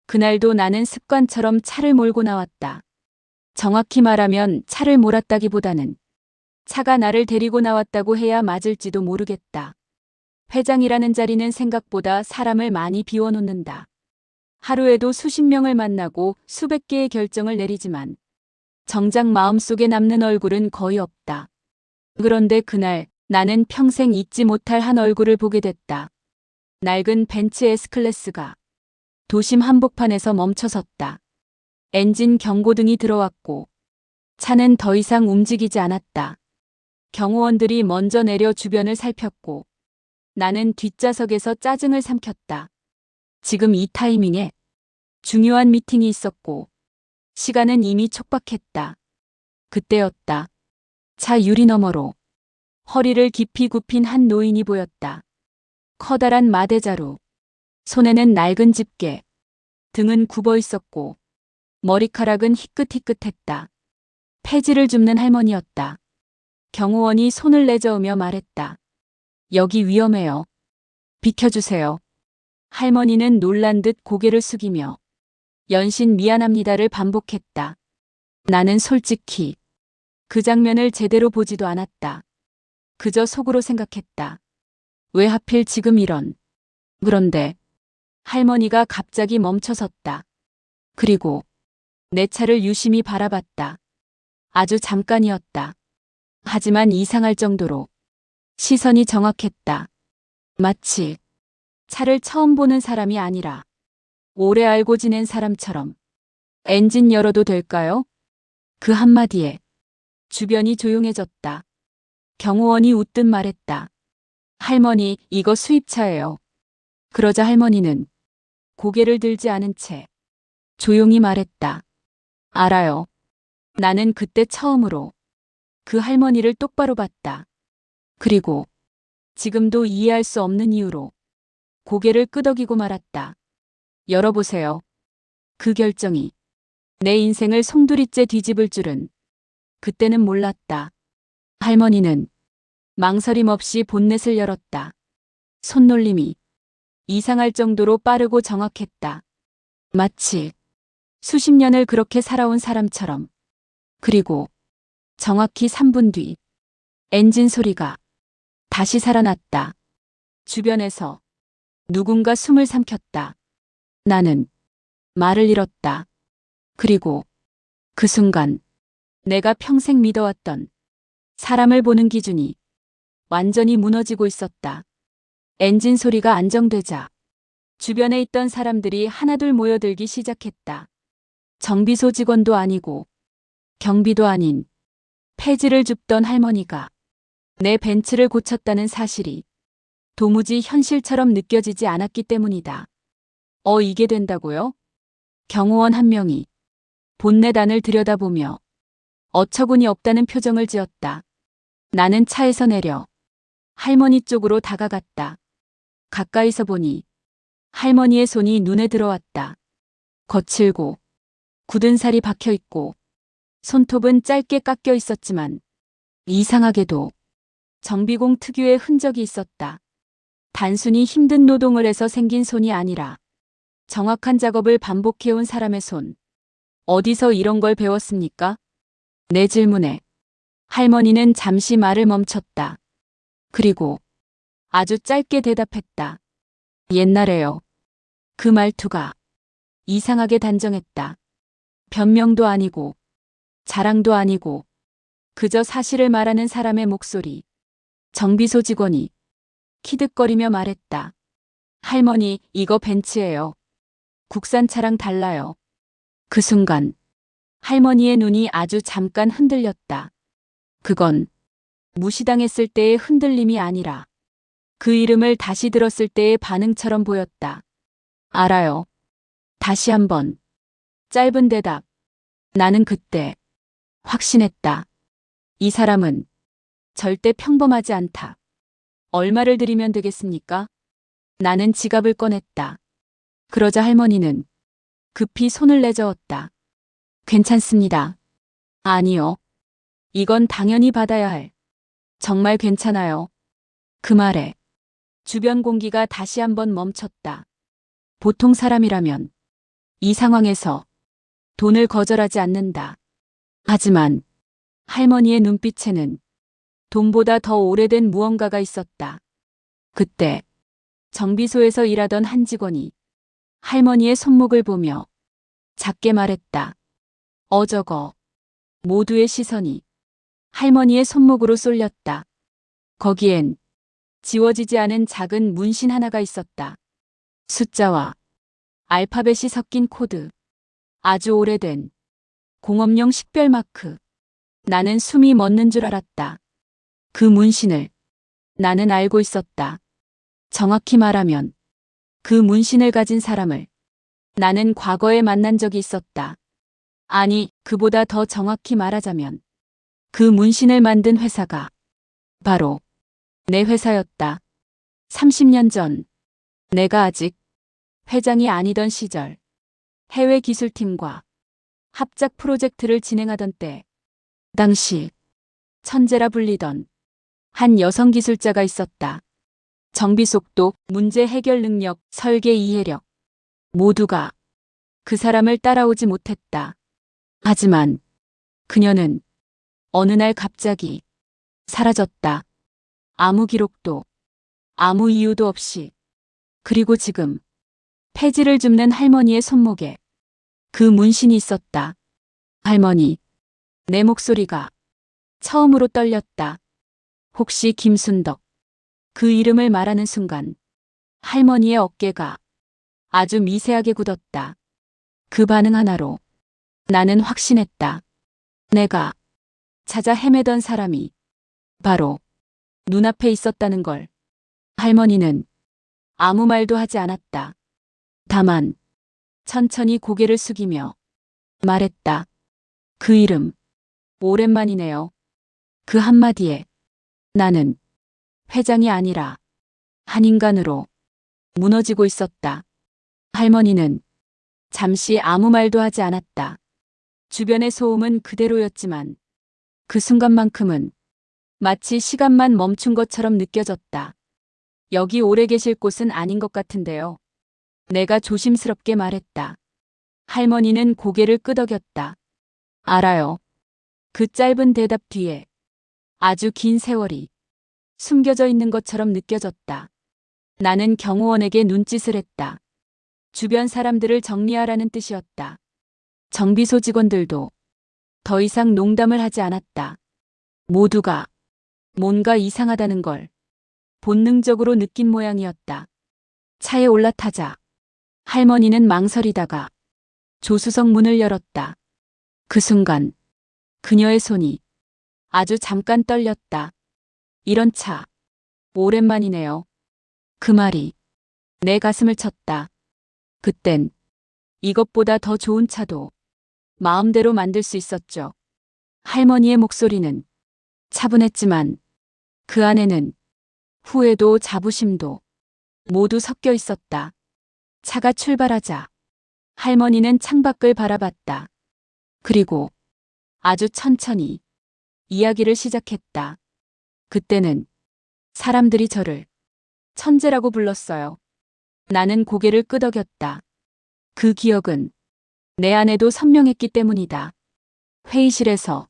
그날도 나는 습관처럼 차를 몰고 나왔다. 정확히 말하면 차를 몰았다기보다는 차가 나를 데리고 나왔다고 해야 맞을지도 모르겠다. 회장이라는 자리는 생각보다 사람을 많이 비워놓는다. 하루에도 수십 명을 만나고 수백 개의 결정을 내리지만 정작 마음속에 남는 얼굴은 거의 없다. 그런데 그날 나는 평생 잊지 못할 한 얼굴을 보게 됐다. 낡은 벤츠 S클래스가 도심 한복판에서 멈춰섰다. 엔진 경고등이 들어왔고 차는 더 이상 움직이지 않았다. 경호원들이 먼저 내려 주변을 살폈고 나는 뒷좌석에서 짜증을 삼켰다. 지금 이 타이밍에 중요한 미팅이 있었고 시간은 이미 촉박했다. 그때였다. 차 유리 너머로 허리를 깊이 굽힌 한 노인이 보였다. 커다란 마대자루, 손에는 낡은 집게, 등은 굽어 있었고 머리카락은 희끗희끗했다. 폐지를 줍는 할머니였다. 경호원이 손을 내저으며 말했다. 여기 위험해요. 비켜주세요. 할머니는 놀란 듯 고개를 숙이며 연신 미안합니다를 반복했다. 나는 솔직히 그 장면을 제대로 보지도 않았다. 그저 속으로 생각했다. 왜 하필 지금 이런. 그런데 할머니가 갑자기 멈춰섰다. 그리고 내 차를 유심히 바라봤다. 아주 잠깐이었다. 하지만 이상할 정도로 시선이 정확했다. 마치 차를 처음 보는 사람이 아니라 오래 알고 지낸 사람처럼. 엔진 열어도 될까요? 그 한마디에 주변이 조용해졌다. 경호원이 웃듯 말했다. 할머니, 이거 수입차예요. 그러자 할머니는 고개를 들지 않은 채 조용히 말했다. 알아요. 나는 그때 처음으로 그 할머니를 똑바로 봤다. 그리고 지금도 이해할 수 없는 이유로 고개를 끄덕이고 말았다. 열어보세요. 그 결정이 내 인생을 송두리째 뒤집을 줄은 그때는 몰랐다. 할머니는 망설임 없이 본넷을 열었다. 손놀림이 이상할 정도로 빠르고 정확했다. 마치 수십 년을 그렇게 살아온 사람처럼. 그리고 정확히 3분 뒤 엔진 소리가 다시 살아났다. 주변에서 누군가 숨을 삼켰다. 나는 말을 잃었다. 그리고 그 순간 내가 평생 믿어왔던 사람을 보는 기준이 완전히 무너지고 있었다. 엔진 소리가 안정되자 주변에 있던 사람들이 하나둘 모여들기 시작했다. 정비소 직원도 아니고 경비도 아닌 폐지를 줍던 할머니가 내 벤츠를 고쳤다는 사실이 도무지 현실처럼 느껴지지 않았기 때문이다. 이게 된다고요? 경호원 한 명이 본넷 안을 들여다보며 어처구니 없다는 표정을 지었다. 나는 차에서 내려 할머니 쪽으로 다가갔다. 가까이서 보니 할머니의 손이 눈에 들어왔다. 거칠고 굳은 살이 박혀 있고 손톱은 짧게 깎여 있었지만 이상하게도 정비공 특유의 흔적이 있었다. 단순히 힘든 노동을 해서 생긴 손이 아니라 정확한 작업을 반복해온 사람의 손. 어디서 이런 걸 배웠습니까? 내 질문에 할머니는 잠시 말을 멈췄다. 그리고 아주 짧게 대답했다. 옛날에요. 그 말투가 이상하게 단정했다. 변명도 아니고 자랑도 아니고 그저 사실을 말하는 사람의 목소리. 정비소 직원이 키득거리며 말했다. 할머니, 이거 벤츠예요. 국산차랑 달라요. 그 순간 할머니의 눈이 아주 잠깐 흔들렸다. 그건 무시당했을 때의 흔들림이 아니라 그 이름을 다시 들었을 때의 반응처럼 보였다. 알아요. 다시 한번. 짧은 대답. 나는 그때 확신했다. 이 사람은 절대 평범하지 않다. 얼마를 드리면 되겠습니까? 나는 지갑을 꺼냈다. 그러자 할머니는 급히 손을 내저었다. 괜찮습니다. 아니요. 이건 당연히 받아야 할. 정말 괜찮아요. 그 말에 주변 공기가 다시 한번 멈췄다. 보통 사람이라면 이 상황에서 돈을 거절하지 않는다. 하지만 할머니의 눈빛에는 돈보다 더 오래된 무언가가 있었다. 그때 정비소에서 일하던 한 직원이 할머니의 손목을 보며 작게 말했다. 어저거. 모두의 시선이 할머니의 손목으로 쏠렸다. 거기엔 지워지지 않은 작은 문신 하나가 있었다. 숫자와 알파벳이 섞인 코드. 아주 오래된 공업용 식별 마크. 나는 숨이 멎는 줄 알았다. 그 문신을 나는 알고 있었다. 정확히 말하면 그 문신을 가진 사람을 나는 과거에 만난 적이 있었다. 아니, 그보다 더 정확히 말하자면 그 문신을 만든 회사가 바로 내 회사였다. 30년 전 내가 아직 회장이 아니던 시절 해외 기술팀과 합작 프로젝트를 진행하던 때 당시 천재라 불리던 한 여성 기술자가 있었다. 정비 속도, 문제 해결 능력, 설계 이해력 모두가 그 사람을 따라오지 못했다. 하지만 그녀는 어느 날 갑자기 사라졌다. 아무 기록도, 아무 이유도 없이. 그리고 지금 폐지를 줍는 할머니의 손목에 그 문신이 있었다. 할머니, 내 목소리가 처음으로 떨렸다. 혹시 김순덕? 그 이름을 말하는 순간 할머니의 어깨가 아주 미세하게 굳었다. 그 반응 하나로 나는 확신했다. 내가 찾아 헤매던 사람이 바로 눈앞에 있었다는 걸. 할머니는 아무 말도 하지 않았다. 다만 천천히 고개를 숙이며 말했다. 그 이름 오랜만이네요. 그 한마디에 나는 회장이 아니라 한 인간으로 무너지고 있었다. 할머니는 잠시 아무 말도 하지 않았다. 주변의 소음은 그대로였지만 그 순간만큼은 마치 시간만 멈춘 것처럼 느껴졌다. 여기 오래 계실 곳은 아닌 것 같은데요. 내가 조심스럽게 말했다. 할머니는 고개를 끄덕였다. 알아요. 그 짧은 대답 뒤에 아주 긴 세월이 숨겨져 있는 것처럼 느껴졌다. 나는 경호원에게 눈짓을 했다. 주변 사람들을 정리하라는 뜻이었다. 정비소 직원들도 더 이상 농담을 하지 않았다. 모두가 뭔가 이상하다는 걸 본능적으로 느낀 모양이었다. 차에 올라타자 할머니는 망설이다가 조수석 문을 열었다. 그 순간 그녀의 손이 아주 잠깐 떨렸다. 이런 차 오랜만이네요. 그 말이 내 가슴을 쳤다. 그땐 이것보다 더 좋은 차도 마음대로 만들 수 있었죠. 할머니의 목소리는 차분했지만 그 안에는 후회도 자부심도 모두 섞여 있었다. 차가 출발하자 할머니는 창밖을 바라봤다. 그리고 아주 천천히 이야기를 시작했다. 그때는 사람들이 저를 천재라고 불렀어요. 나는 고개를 끄덕였다. 그 기억은 내 안에도 선명했기 때문이다. 회의실에서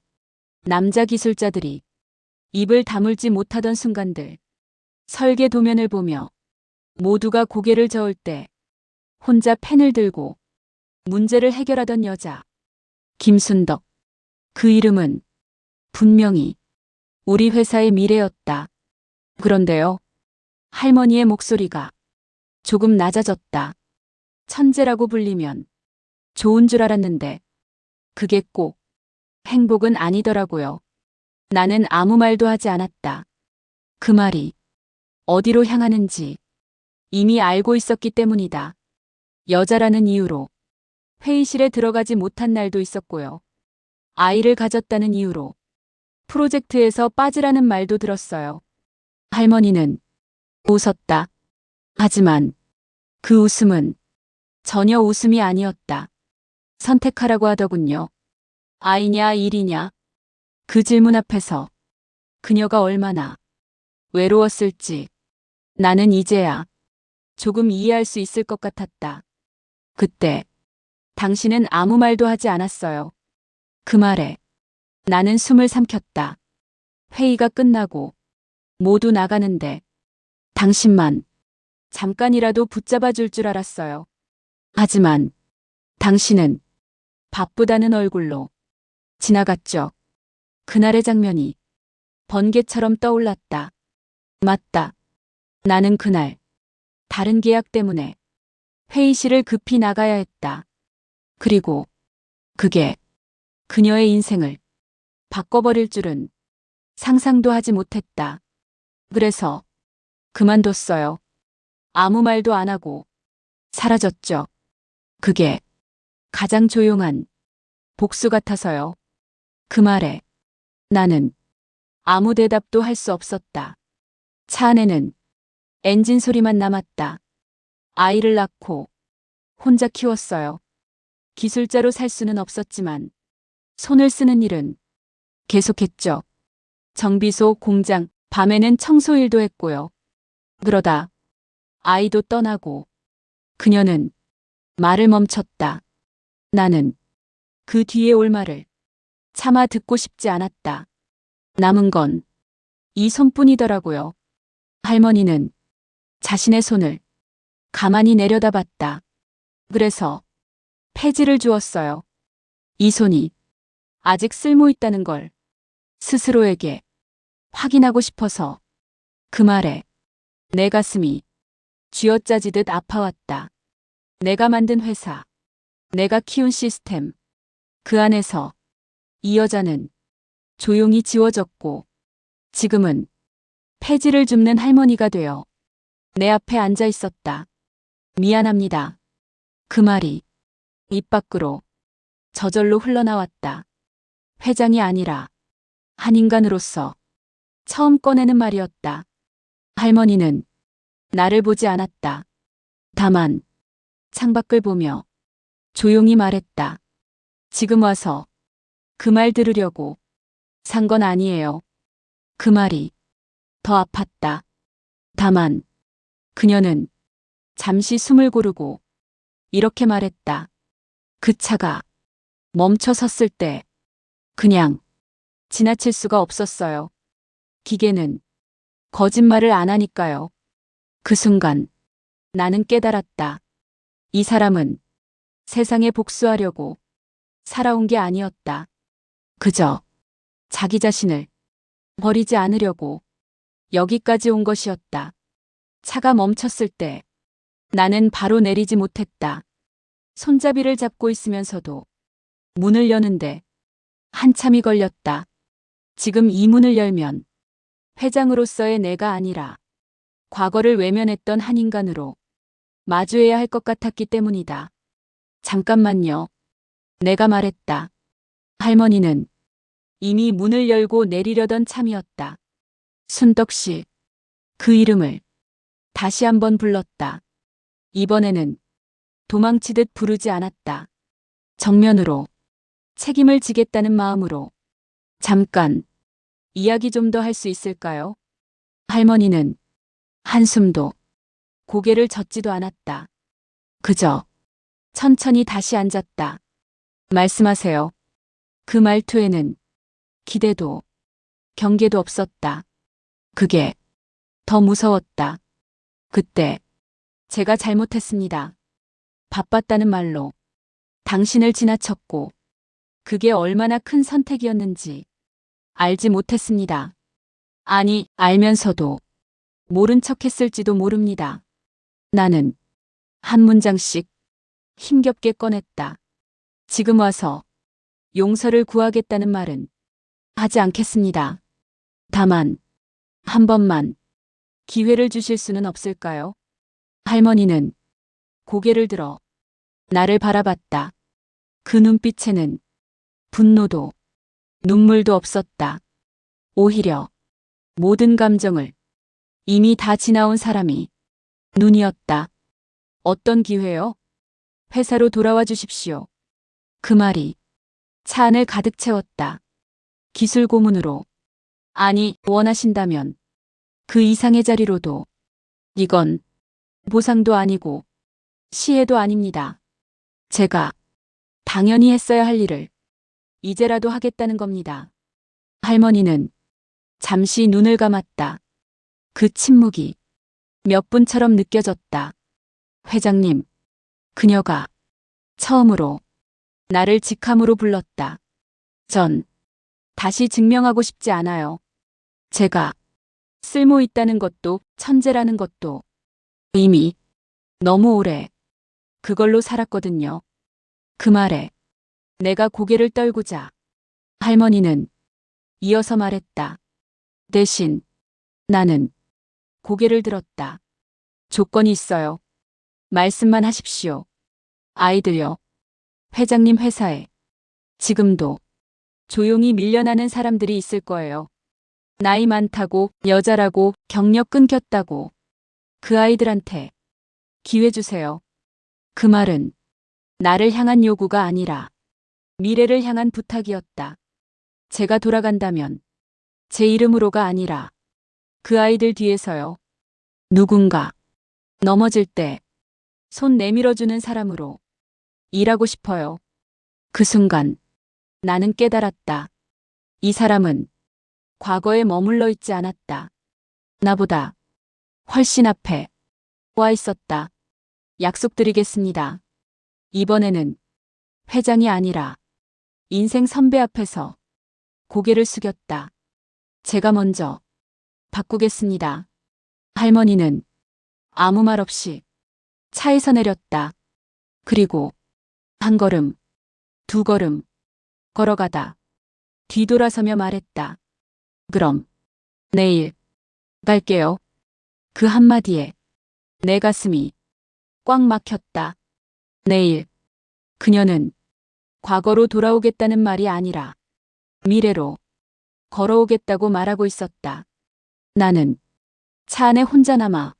남자 기술자들이 입을 다물지 못하던 순간들, 설계 도면을 보며 모두가 고개를 저을 때 혼자 펜을 들고 문제를 해결하던 여자, 김순덕. 그 이름은 분명히 우리 회사의 미래였다. 그런데요, 할머니의 목소리가 조금 낮아졌다. 천재라고 불리면 좋은 줄 알았는데 그게 꼭 행복은 아니더라고요. 나는 아무 말도 하지 않았다. 그 말이 어디로 향하는지 이미 알고 있었기 때문이다. 여자라는 이유로 회의실에 들어가지 못한 날도 있었고요. 아이를 가졌다는 이유로 프로젝트에서 빠지라는 말도 들었어요. 할머니는 웃었다. 하지만 그 웃음은 전혀 웃음이 아니었다. 선택하라고 하더군요. 아이냐 일이냐. 그 질문 앞에서 그녀가 얼마나 외로웠을지 나는 이제야 조금 이해할 수 있을 것 같았다. 그때 당신은 아무 말도 하지 않았어요. 그 말에 나는 숨을 삼켰다. 회의가 끝나고 모두 나가는데 당신만 잠깐이라도 붙잡아 줄 줄 알았어요. 하지만 당신은 바쁘다는 얼굴로 지나갔죠. 그날의 장면이 번개처럼 떠올랐다. 맞다. 나는 그날 다른 계약 때문에 회의실을 급히 나가야 했다. 그리고 그게 그녀의 인생을 바꿔버릴 줄은 상상도 하지 못했다. 그래서 그만뒀어요. 아무 말도 안 하고 사라졌죠. 그게 가장 조용한 복수 같아서요. 그 말에 나는 아무 대답도 할 수 없었다. 차 안에는 엔진 소리만 남았다. 아이를 낳고 혼자 키웠어요. 기술자로 살 수는 없었지만 손을 쓰는 일은 계속했죠. 정비소, 공장, 밤에는 청소일도 했고요. 그러다 아이도 떠나고 그녀는 말을 멈췄다. 나는 그 뒤에 올 말을 차마 듣고 싶지 않았다. 남은 건 이 손뿐이더라고요. 할머니는 자신의 손을 가만히 내려다봤다. 그래서 폐지를 주었어요. 이 손이 아직 쓸모 있다는 걸 스스로에게 확인하고 싶어서. 그 말에 내 가슴이 쥐어짜지듯 아파왔다. 내가 만든 회사, 내가 키운 시스템, 그 안에서 이 여자는 조용히 지워졌고 지금은 폐지를 줍는 할머니가 되어 내 앞에 앉아 있었다. 미안합니다. 그 말이 입 밖으로 저절로 흘러나왔다. 회장이 아니라 한 인간으로서 처음 꺼내는 말이었다. 할머니는 나를 보지 않았다. 다만 창밖을 보며 조용히 말했다. 지금 와서 그 말 들으려고 산 건 아니에요. 그 말이 더 아팠다. 다만 그녀는 잠시 숨을 고르고 이렇게 말했다. 그 차가 멈춰 섰을 때 그냥 지나칠 수가 없었어요. 기계는 거짓말을 안 하니까요. 그 순간 나는 깨달았다. 이 사람은 세상에 복수하려고 살아온 게 아니었다. 그저 자기 자신을 버리지 않으려고 여기까지 온 것이었다. 차가 멈췄을 때 나는 바로 내리지 못했다. 손잡이를 잡고 있으면서도 문을 여는데 한참이 걸렸다. 지금 이 문을 열면 회장으로서의 내가 아니라 과거를 외면했던 한 인간으로 마주해야 할 것 같았기 때문이다. 잠깐만요. 내가 말했다. 할머니는 이미 문을 열고 내리려던 참이었다. 순덕 씨. 그 이름을 다시 한번 불렀다. 이번에는 도망치듯 부르지 않았다. 정면으로 책임을 지겠다는 마음으로. 잠깐 이야기 좀 더 할 수 있을까요? 할머니는 한숨도 고개를 젓지도 않았다. 그저 천천히 다시 앉았다. 말씀하세요. 그 말투에는 기대도 경계도 없었다. 그게 더 무서웠다. 그때 제가 잘못했습니다. 바빴다는 말로 당신을 지나쳤고 그게 얼마나 큰 선택이었는지 알지 못했습니다. 아니, 알면서도 모른 척 했을지도 모릅니다. 나는 한 문장씩 힘겹게 꺼냈다. 지금 와서 용서를 구하겠다는 말은 하지 않겠습니다. 다만 한 번만 기회를 주실 수는 없을까요? 할머니는 고개를 들어 나를 바라봤다. 그 눈빛에는 분노도 눈물도 없었다. 오히려 모든 감정을 이미 다 지나온 사람이 눈이었다. 어떤 기회요? 회사로 돌아와 주십시오. 그 말이 차 안을 가득 채웠다. 기술 고문으로. 아니, 원하신다면 그 이상의 자리로도. 이건 보상도 아니고 시혜도 아닙니다. 제가 당연히 했어야 할 일을 이제라도 하겠다는 겁니다. 할머니는 잠시 눈을 감았다. 그 침묵이 몇 분처럼 느껴졌다. 회장님, 그녀가 처음으로 나를 직함으로 불렀다. 전 다시 증명하고 싶지 않아요. 제가 쓸모 있다는 것도 천재라는 것도 이미 너무 오래 그걸로 살았거든요. 그 말에 내가 고개를 떨구자 할머니는 이어서 말했다. 대신 나는 고개를 들었다. 조건이 있어요. 말씀만 하십시오. 아이들요. 회장님 회사에 지금도 조용히 밀려나는 사람들이 있을 거예요. 나이 많다고, 여자라고, 경력 끊겼다고. 그 아이들한테 기회 주세요. 그 말은 나를 향한 요구가 아니라 미래를 향한 부탁이었다. 제가 돌아간다면 제 이름으로가 아니라 그 아이들 뒤에서요. 누군가 넘어질 때 손 내밀어주는 사람으로 일하고 싶어요. 그 순간 나는 깨달았다. 이 사람은 과거에 머물러 있지 않았다. 나보다 훨씬 앞에 와 있었다. 약속드리겠습니다. 이번에는 회장이 아니라 인생 선배 앞에서 고개를 숙였다. 제가 먼저 바꾸겠습니다. 할머니는 아무 말 없이 차에서 내렸다. 그리고 한 걸음, 두 걸음 걸어가다 뒤돌아서며 말했다. 그럼 내일 갈게요. 그 한마디에 내 가슴이 꽉 막혔다. 내일 그녀는 과거로 돌아오겠다는 말이 아니라 미래로 걸어오겠다고 말하고 있었다. 나는 차 안에 혼자 남아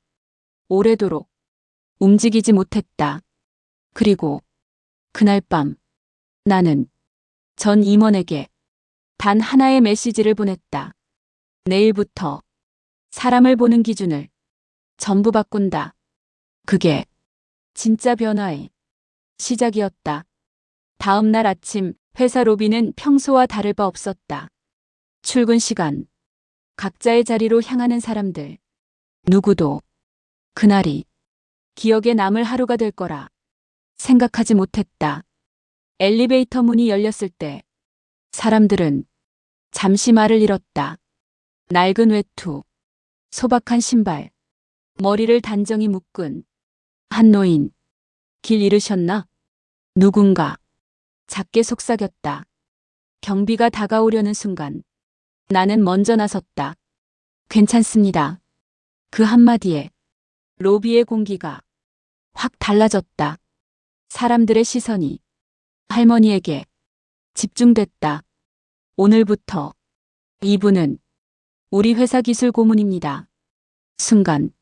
오래도록 움직이지 못했다. 그리고 그날 밤 나는 전 임원에게 단 하나의 메시지를 보냈다. 내일부터 사람을 보는 기준을 전부 바꾼다. 그게 진짜 변화의 시작이었다. 다음 날 아침 회사 로비는 평소와 다를 바 없었다. 출근 시간, 각자의 자리로 향하는 사람들. 누구도 그날이 기억에 남을 하루가 될 거라 생각하지 못했다. 엘리베이터 문이 열렸을 때 사람들은 잠시 말을 잃었다. 낡은 외투, 소박한 신발, 머리를 단정히 묶은 한 노인. 길 잃으셨나? 누군가 작게 속삭였다. 경비가 다가오려는 순간 나는 먼저 나섰다. 괜찮습니다. 그 한마디에 로비의 공기가 확 달라졌다. 사람들의 시선이 할머니에게 집중됐다. 오늘부터 이분은 우리 회사 기술 고문입니다. 순간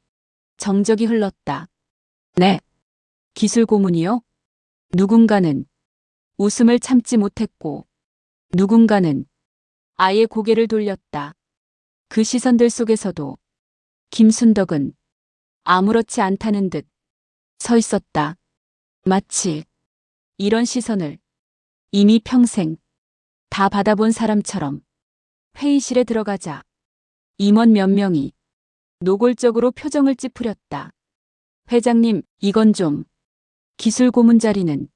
정적이 흘렀다. 네, 기술 고문이요? 누군가는 웃음을 참지 못했고 누군가는 아예 고개를 돌렸다. 그 시선들 속에서도 김순덕은 아무렇지 않다는 듯 서 있었다. 마치 이런 시선을 이미 평생 다 받아본 사람처럼. 회의실에 들어가자 임원 몇 명이 노골적으로 표정을 찌푸렸다. 회장님, 이건 좀. 기술 고문 자리는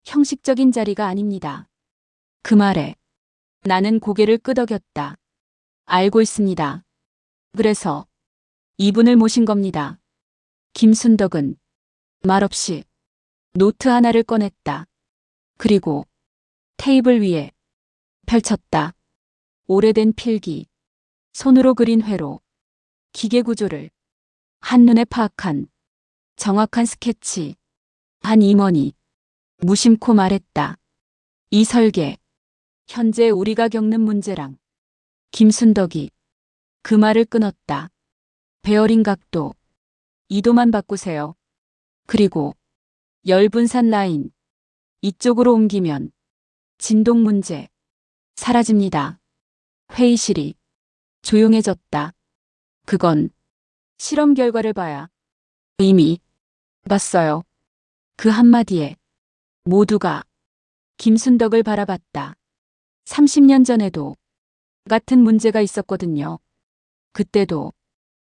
형식적인 자리가 아닙니다. 그 말에 나는 고개를 끄덕였다. 알고 있습니다. 그래서 이분을 모신 겁니다. 김순덕은 말없이 노트 하나를 꺼냈다. 그리고 테이블 위에 펼쳤다. 오래된 필기, 손으로 그린 회로, 기계 구조를 한눈에 파악한 정확한 스케치. 한 임원이 무심코 말했다. 이 설계, 현재 우리가 겪는 문제랑. 김순덕이 그 말을 끊었다. 베어링 각도, 이도만 바꾸세요. 그리고 열분산 라인, 이쪽으로 옮기면 진동 문제 사라집니다. 회의실이 조용해졌다. 그건 실험 결과를 봐야 이미 봤어요. 그 한마디에 모두가 김순덕을 바라봤다. 30년 전에도 같은 문제가 있었거든요. 그때도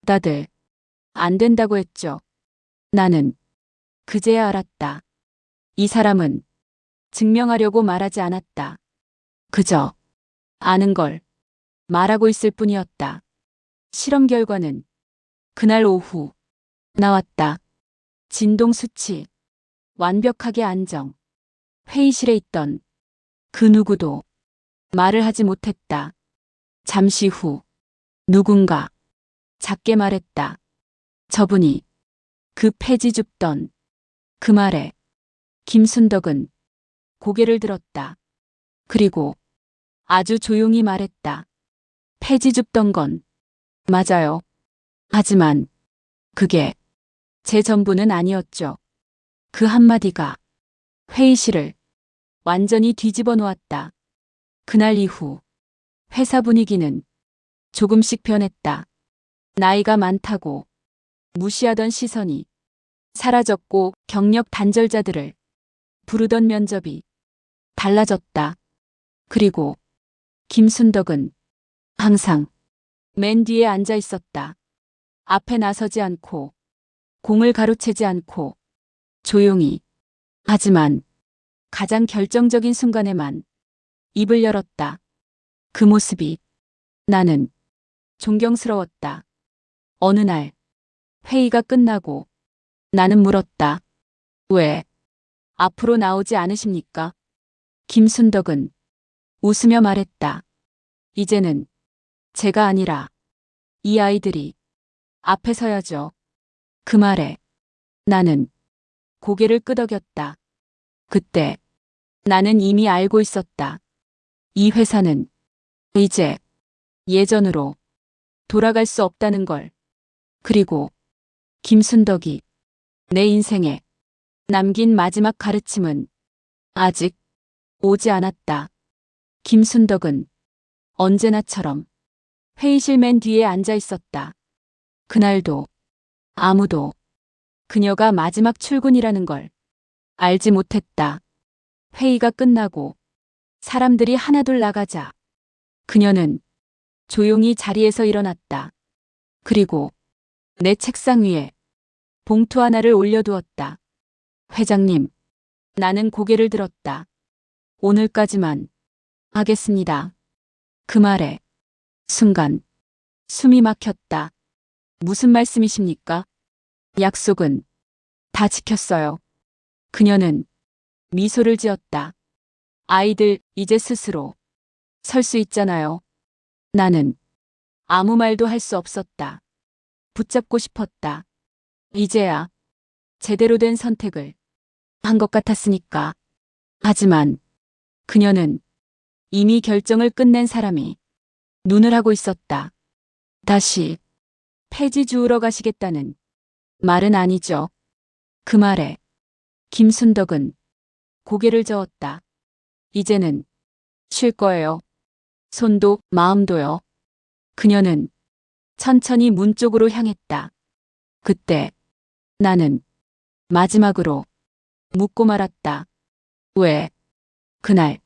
다들 안 된다고 했죠. 나는 그제야 알았다. 이 사람은 증명하려고 말하지 않았다. 그저 아는 걸 말하고 있을 뿐이었다. 실험 결과는 그날 오후 나왔다. 진동 수치 완벽하게 안정. 회의실에 있던 그 누구도 말을 하지 못했다. 잠시 후 누군가 작게 말했다. 저분이 그 폐지 줍던 그 말에 김순덕은 고개를 들었다. 그리고 아주 조용히 말했다. 폐지 줍던 건 맞아요. 하지만 그게 제 전부는 아니었죠. 그 한마디가 회의실을 완전히 뒤집어 놓았다. 그날 이후 회사 분위기는 조금씩 변했다. 나이가 많다고 무시하던 시선이 사라졌고 경력 단절자들을 부르던 면접이 달라졌다. 그리고 김순덕은 항상 맨 뒤에 앉아 있었다. 앞에 나서지 않고 공을 가로채지 않고 조용히 하지만 가장 결정적인 순간에만 입을 열었다. 그 모습이 나는 존경스러웠다. 어느 날 회의가 끝나고 나는 물었다. 왜 앞으로 나오지 않으십니까? 김순덕은 웃으며 말했다. 이제는 제가 아니라 이 아이들이 앞에 서야죠. 그 말에 나는 고개를 끄덕였다. 그때 나는 이미 알고 있었다. 이 회사는 이제 예전으로 돌아갈 수 없다는 걸. 그리고 김순덕이 내 인생에 남긴 마지막 가르침은 아직 오지 않았다. 김순덕은 언제나처럼 회의실 맨 뒤에 앉아 있었다. 그날도 아무도 그녀가 마지막 출근이라는 걸 알지 못했다. 회의가 끝나고 사람들이 하나둘 나가자 그녀는 조용히 자리에서 일어났다. 그리고 내 책상 위에 봉투 하나를 올려두었다. 회장님, 나는 고개를 들었다. 오늘까지만 하겠습니다. 그 말에 순간 숨이 막혔다. 무슨 말씀이십니까? 약속은 다 지켰어요. 그녀는 미소를 지었다. 아이들 이제 스스로 설 수 있잖아요. 나는 아무 말도 할 수 없었다. 붙잡고 싶었다. 이제야 제대로 된 선택을 한 것 같았으니까. 하지만 그녀는 이미 결정을 끝낸 사람이 눈을 하고 있었다. 다시 폐지 주우러 가시겠다는 말은 아니죠. 그 말에 김순덕은 고개를 저었다. 이제는 쉴 거예요. 손도 마음도요. 그녀는 천천히 문 쪽으로 향했다. 그때 나는 마지막으로 묻고 말았다. 왜 그날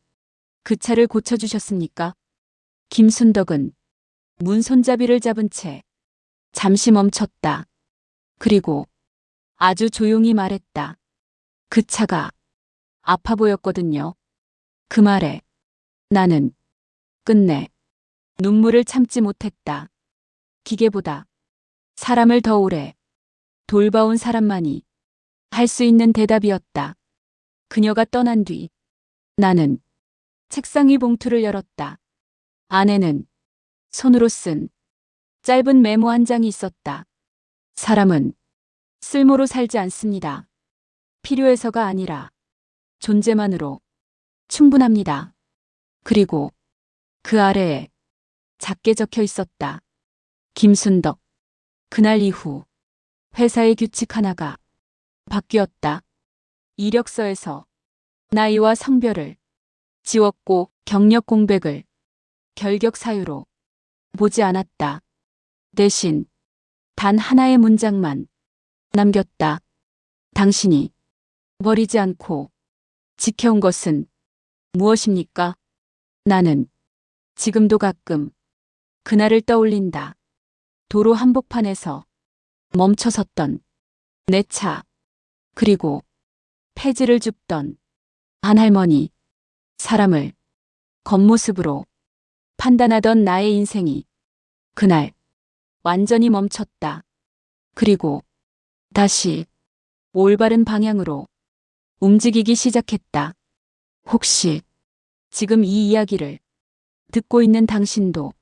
그 차를 고쳐주셨습니까? 김순덕은 문 손잡이를 잡은 채 잠시 멈췄다. 그리고 아주 조용히 말했다. 그 차가 아파 보였거든요. 그 말에 나는 끝내 눈물을 참지 못했다. 기계보다 사람을 더 오래 돌봐온 사람만이 할 수 있는 대답이었다. 그녀가 떠난 뒤 나는 책상 위 봉투를 열었다. 안에는 손으로 쓴 짧은 메모 한 장이 있었다. 사람은 쓸모로 살지 않습니다. 필요해서가 아니라 존재만으로 충분합니다. 그리고 그 아래에 작게 적혀 있었다. 김순덕. 그날 이후 회사의 규칙 하나가 바뀌었다. 이력서에서 나이와 성별을 지웠고 경력 공백을 결격 사유로 보지 않았다. 대신 단 하나의 문장만 남겼다. 당신이 버리지 않고 지켜온 것은 무엇입니까? 나는 지금도 가끔 그날을 떠올린다. 도로 한복판에서 멈춰 섰던 내 차, 그리고 폐지를 줍던 한 할머니, 사람을 겉모습으로 판단하던 나의 인생이 그날 완전히 멈췄다. 그리고 다시 올바른 방향으로 움직이기 시작했다. 혹시 지금 이 이야기를 듣고 있는 당신도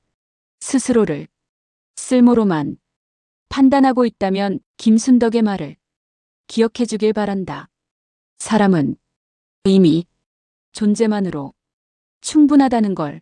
스스로를 쓸모로만 판단하고 있다면 김순덕의 말을 기억해 주길 바란다. 사람은 이미 존재만으로 충분하다는 걸.